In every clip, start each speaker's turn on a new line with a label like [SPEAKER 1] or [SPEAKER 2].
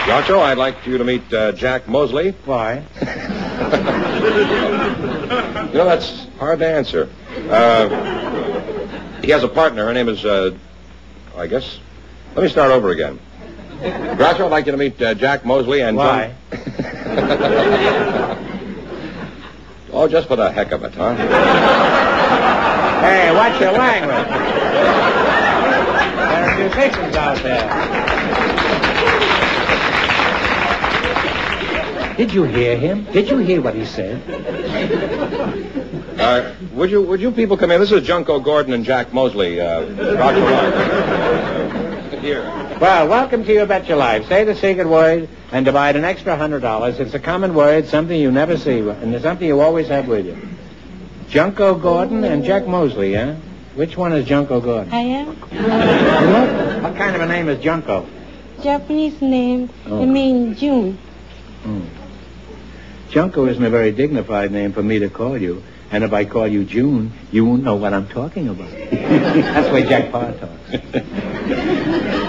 [SPEAKER 1] Groucho, I'd like you to meet Jack Mosley.
[SPEAKER 2] Why?
[SPEAKER 1] You know, that's hard to answer. He has a partner. Her name is, I guess... Let me start over again. Groucho, I'd like you to meet Jack Mosley and...
[SPEAKER 2] Why?
[SPEAKER 1] Oh, just for the heck of it, huh?
[SPEAKER 2] Hey, watch your language. There are musicians out there. Did you hear him? Did you hear what he said?
[SPEAKER 1] Would you people come in? This is Junko Gordon and Jack Mosley. Groucho, here.
[SPEAKER 2] Well, welcome to You Bet Your Life. Say the secret word and divide an extra $100. It's a common word, something you never see, and it's something you always have with you. Junko Gordon and Jack Mosley, huh? Which one is Junko Gordon?
[SPEAKER 3] I am.
[SPEAKER 2] What kind of a name is Junko?
[SPEAKER 3] Japanese name. It means June.
[SPEAKER 2] Junko isn't a very dignified name for me to call you. And if I call you June, you won't know what I'm talking about. That's the way Jack Parr talks.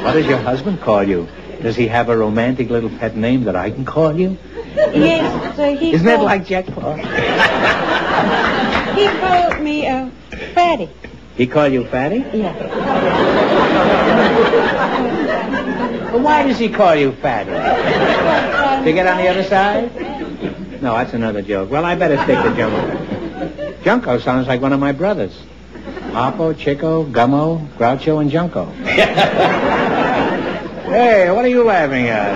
[SPEAKER 2] What does your husband call you? Does he have a romantic little pet name that I can call you?
[SPEAKER 3] Yes, he
[SPEAKER 2] Isn't that like Jack Parr?
[SPEAKER 3] He called me Fatty.
[SPEAKER 2] He called you Fatty?
[SPEAKER 3] Yeah.
[SPEAKER 2] Well, why does he call you Fatty? To get on the other side? No, that's another joke. Well, I better stick to Junko. Junko sounds like one of my brothers. Apo, Chico, Gummo, Groucho, and Junko. Hey, what are you laughing at?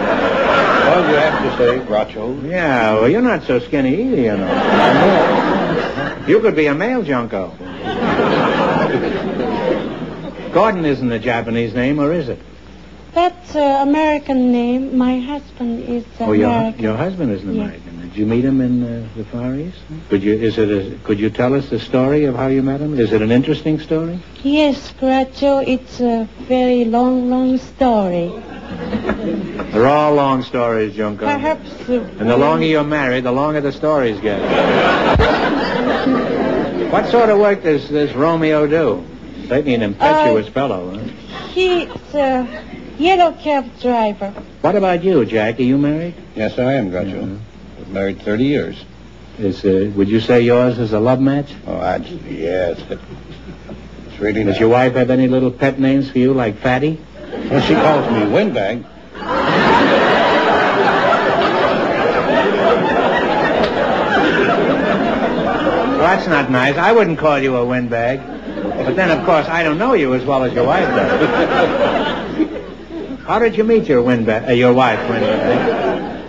[SPEAKER 4] Well, you have to say Groucho.
[SPEAKER 2] Yeah, well, you're not so skinny either, you know. You could be a male Junko. Gordon isn't a Japanese name, or is it?
[SPEAKER 3] That's an American name. My husband is American.
[SPEAKER 2] Your husband is an American. Did you meet him in the Far East? Could you tell us the story of how you met him? Is it an interesting story?
[SPEAKER 3] Yes, Groucho, it's a very long story.
[SPEAKER 2] They're all long stories, Junko.
[SPEAKER 3] Perhaps...
[SPEAKER 2] And the longer you're married, the longer the stories get. What sort of work does this Romeo do? Certainly an impetuous fellow, huh?
[SPEAKER 3] He's a yellow cab driver.
[SPEAKER 2] What about you, Jack? Are you married?
[SPEAKER 4] Yes, I am, Groucho.
[SPEAKER 2] Mhm.
[SPEAKER 4] I've married 30 years.
[SPEAKER 2] Would you say yours is a love match?
[SPEAKER 4] Oh, yes. It's really
[SPEAKER 2] Does
[SPEAKER 4] nice.
[SPEAKER 2] your wife have any little pet names for you, like Fatty?
[SPEAKER 4] Well, she calls me Windbag.
[SPEAKER 2] Well, that's not nice. I wouldn't call you a windbag. But then, of course, I don't know you as well as your wife does. How did you meet your wife, Windbag?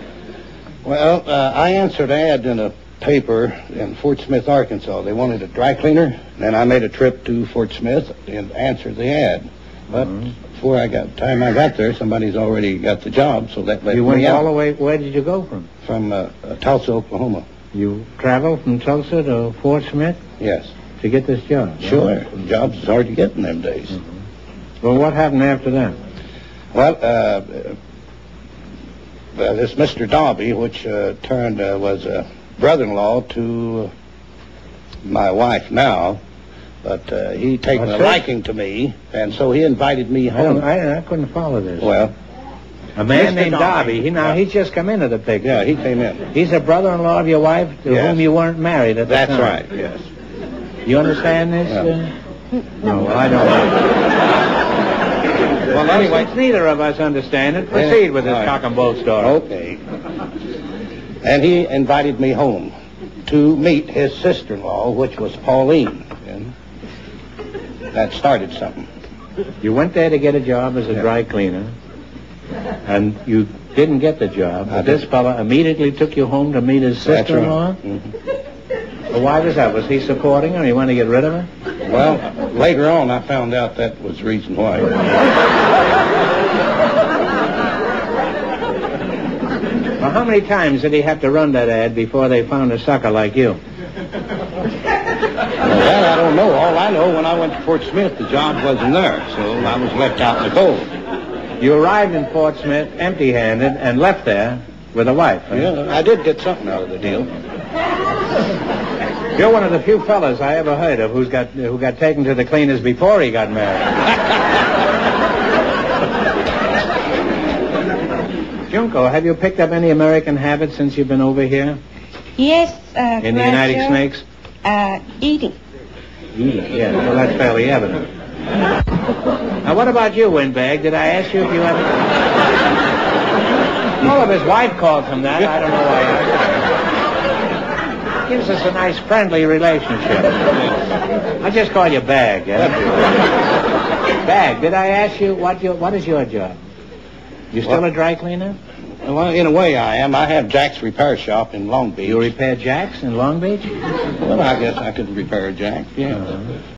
[SPEAKER 4] Well, I answered ad in a paper in Fort Smith, Arkansas. They wanted a dry cleaner. Then I made a trip to Fort Smith and answered the ad. But before I got there, somebody's already got the job, so that let
[SPEAKER 2] You
[SPEAKER 4] me
[SPEAKER 2] went
[SPEAKER 4] out.
[SPEAKER 2] all the way. Where did you go from?
[SPEAKER 4] From Tulsa, Oklahoma.
[SPEAKER 2] You traveled from Tulsa to Fort Smith
[SPEAKER 4] Yes.
[SPEAKER 2] to get this job?
[SPEAKER 4] Sure. Jobs is hard to get in them days.
[SPEAKER 2] Well, what happened after that?
[SPEAKER 4] Well, this Mr. Darby, which was a brother-in-law to my wife now, but he taken a liking to me, and so he invited me home.
[SPEAKER 2] I couldn't follow this.
[SPEAKER 4] Well,
[SPEAKER 2] a man
[SPEAKER 4] Mr.
[SPEAKER 2] named
[SPEAKER 4] Darby.
[SPEAKER 2] Darby. He's just come into the picture.
[SPEAKER 4] yeah, he came in.
[SPEAKER 2] He's a brother-in-law of your wife to
[SPEAKER 4] Yes.
[SPEAKER 2] whom you weren't married at the
[SPEAKER 4] That's
[SPEAKER 2] time.
[SPEAKER 4] right, yes.
[SPEAKER 2] You understand this?
[SPEAKER 4] Yeah.
[SPEAKER 2] No, well, I don't. Well, anyway, since neither of us understand it, proceed with this
[SPEAKER 4] All right.
[SPEAKER 2] cock and bull story.
[SPEAKER 4] Okay. And he invited me home to meet his sister-in-law, which was Pauline. And that started something.
[SPEAKER 2] You went there to get a job as a dry cleaner, and you didn't get the job. But this fella immediately took you home to meet his sister-in-law?
[SPEAKER 4] That's right.
[SPEAKER 2] Well, why was that? Was he supporting her? He wanted to get rid of her?
[SPEAKER 4] Well, later on, I found out that was the reason why.
[SPEAKER 2] Well, how many times did he have to run that ad before they found a sucker like you?
[SPEAKER 4] Well, I don't know. All I know, when I went to Fort Smith, the job wasn't there, so I was left out in the cold.
[SPEAKER 2] You arrived in Fort Smith empty-handed and left there with a wife. Huh?
[SPEAKER 4] Yeah, I did get something out of the deal.
[SPEAKER 2] You're one of the few fellas I ever heard of who got taken to the cleaners before he got married. Junko, have you picked up any American habits since you've been over here?
[SPEAKER 3] Yes,
[SPEAKER 2] In the United Snakes?
[SPEAKER 3] Eating.
[SPEAKER 2] Eating, yeah. Well, that's fairly evident. Now, what about you, Windbag? Did I ask you if you ever... All of his wife calls him that. I don't know why. Gives us a nice friendly relationship. I just call you Bag, yeah? Bag, did I ask you what is your job? You still a dry cleaner?
[SPEAKER 4] Well, in a way I am. I have Jack's repair shop in Long Beach.
[SPEAKER 2] You repair jacks in Long Beach?
[SPEAKER 4] Well, I guess I could repair a jack, yeah.